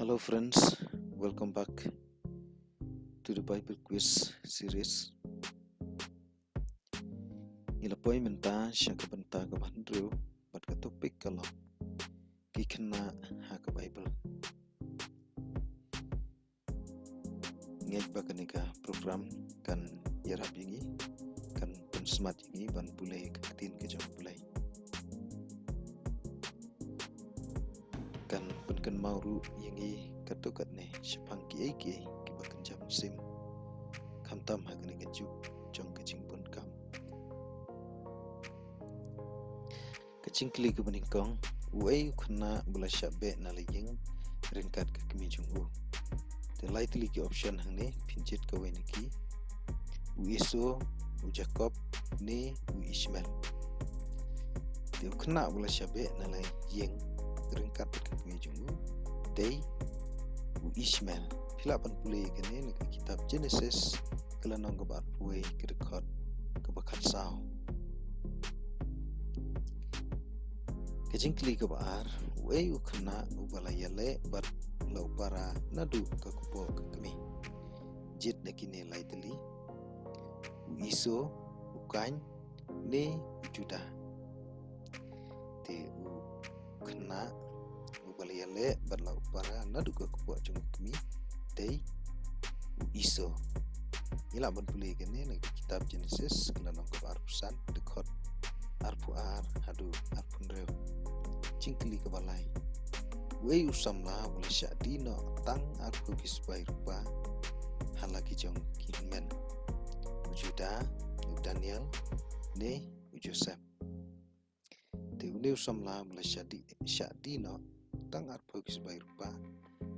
Hello friends, welcome back to the Bible Quiz series. Ila poi menta syaka benta ka bandru bat ka topik kalau kikena ha ka Bible. Ngej bakanika program kan yarap yingi kan pensmat yingi ban bulai kaktin ke jam bulai. Kan penken mauru yingi katukat ne syapang ki bakan jam sim kamtam ha kene kejuk jong kecing pun kam kecing kli ke beningkong uai kena bula syabe na leyeng ringkat ke kemi junghu the lightly ki option hangne pinjit ke weneki u iso u jacob ne u ismail the kena bula syabe na leyeng ringkat ke kemi junghu day u ismail hilapan pulih kene ke kitab Genesis kelanong ke bar puai ke dekat ke bakat sao kejingkli ke bar uai u kena u balayale bat lau para nadu ke kupo ke kemi jit nakine lightly u iso u kain ne u juda te u kena u balayale bat lau para nadu ke kupo jung kemi day u iso ila ban pulih kene nang kitab Genesis kelanong ke arpusan dekat arpuar hadu arpun rew cingkli ke balai wei usamla boleh syadino tang aku kisbai rupa halaki jong kimen ujuda Daniel ne Joseph te une usamla boleh syadino tang aku kisbai rupa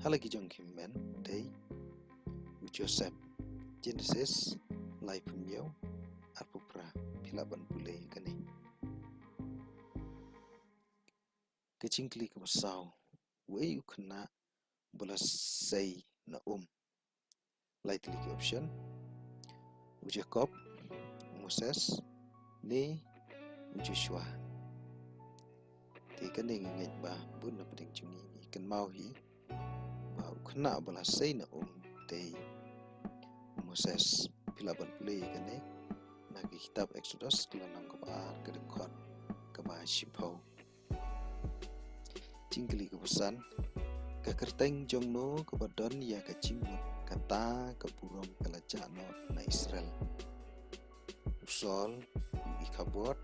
halaki jong kimen te Joseph Genesis lai punyau arpupra pilaban pulih kene kecingkli ke besau wei kena bola say na lightly ke option u Jacob Moses ne Joshua te kene ngai ba bun na peding cungi kan mau hi ba kena bola say na te Moses pilaban pulih kene nagi kitab Exodus kelanong ke bar ke dekat ke ba Shipau cingkli ke pesan ke kerteng jongno ke badon ya ke cimut kata ke burom ke lajano na Israel usol ikabot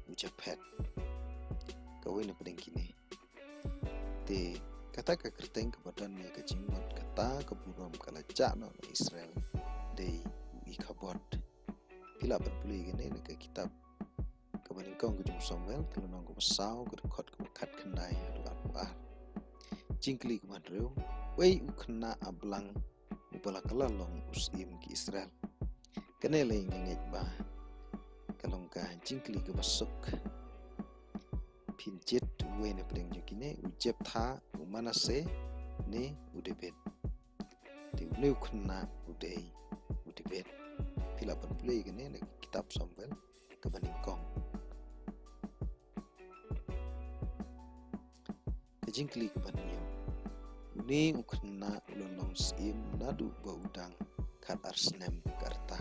ujapet kawin na pedeng kini te kata ke kerteng ke badon ya ke cimut kata ke burom ke lajano na Israel de ikabot pila pulih gene ke kitab kebaningkong ke jum Samuel kelanong ke besau ke dekat ke bekat kendai adu arpuar cingkli ke madrew wei u kena ablang upala kelalong usim ke Israel kene lei ngengej ba kalong ka cingkli ke besuk pinjit wei na pedeng jekine u Jeptha u Manase ne u David te u kena u David pila pulih gene ke kitab Samuel kebaningkong kejingkli ke banyo uni ukena ulonong sim nadu baudang kat arsnem karta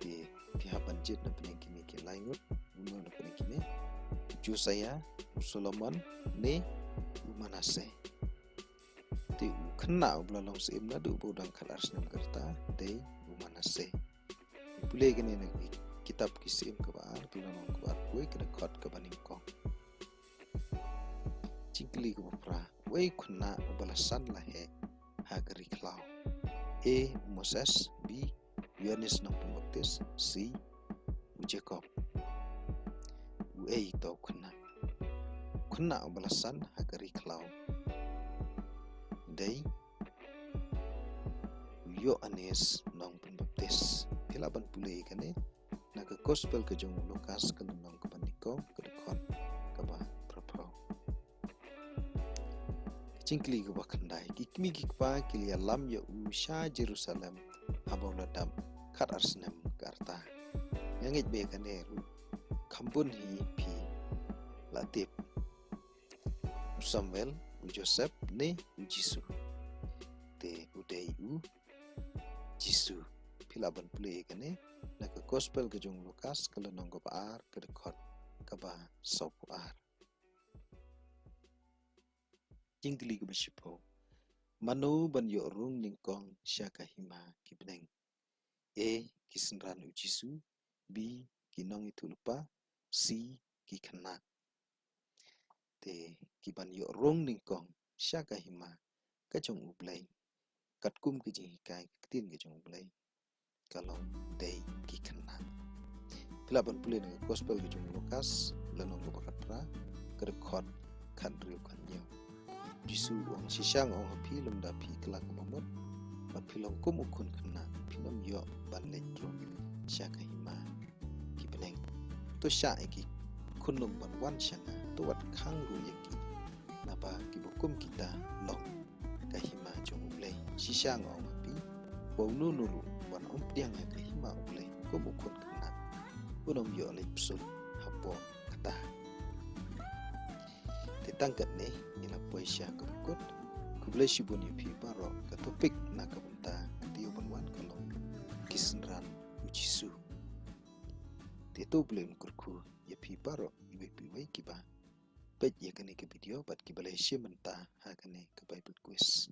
di pihapan jit na penengkini ke laingut uno na penengkini Josiah Solomon ne Manase di ukena ulonong sim nadu baudang kat arsnem karta de Manase boleh kene na kitab kisim ke bar ulonong ke bar kue ke dekat ke baningkong cingkli ke bupra wei kuna balasan lahe hagari klau A. Moses B. Yohanes nang Pembaptis C. Jacob u A tau kuna balasan hagari klau day Yohanes nang Pembaptis pilaban pulih kane naga gospel ke jong Lukas ke nang ke paniko ke dekat ke ba prapau cingkli ke bakandai kikmi kikpa kilia lam ya usha Jerusalem habau ladam kat arsnem karta ngangit be kaneru kambun hi pi latip Samuel u Joseph ne u Jisu te udai u Jisu pilaban pule kane na ke gospel ke jong Lukas kalau nonggo baar ke dekot ke ba sopu ar jingkli ke besipo manu ban yo rung ningkong syaka hima kibneng kisenran u Jisu bi kinong itu lupa si ki kena te kiban yo rong ningkong syaka hima kajong ublay katkum kijing hikai ketin kajong ublay kalau day ki kena pilaban pulih dengan gospel kajong Lukas lanong bakatra kerekod kan riu kan nyo Jisu ong sisang ong hapi lem dapi kelak mamut mapilong kum ukun kena pinom yo ban letro syaka hima ki beneng to sya iki kunlum ban wan syanga to wat khang ru yaki napa kibukum kita long kahima jong ublay sisang ong hapi bau nunuru wan om piang kahima ublay kum ukun kena unom yo le psul hapo kata tangkat ni ila poisya kebukut kublay shibun yupi baro ke topik na kabunta ketiyo banwan kalau kisenran u Jisu Tito belum kurku ya pi baro iwe piwe kiba bet ya kene ke video bat kibalai shimenta ha kene ke Bible quiz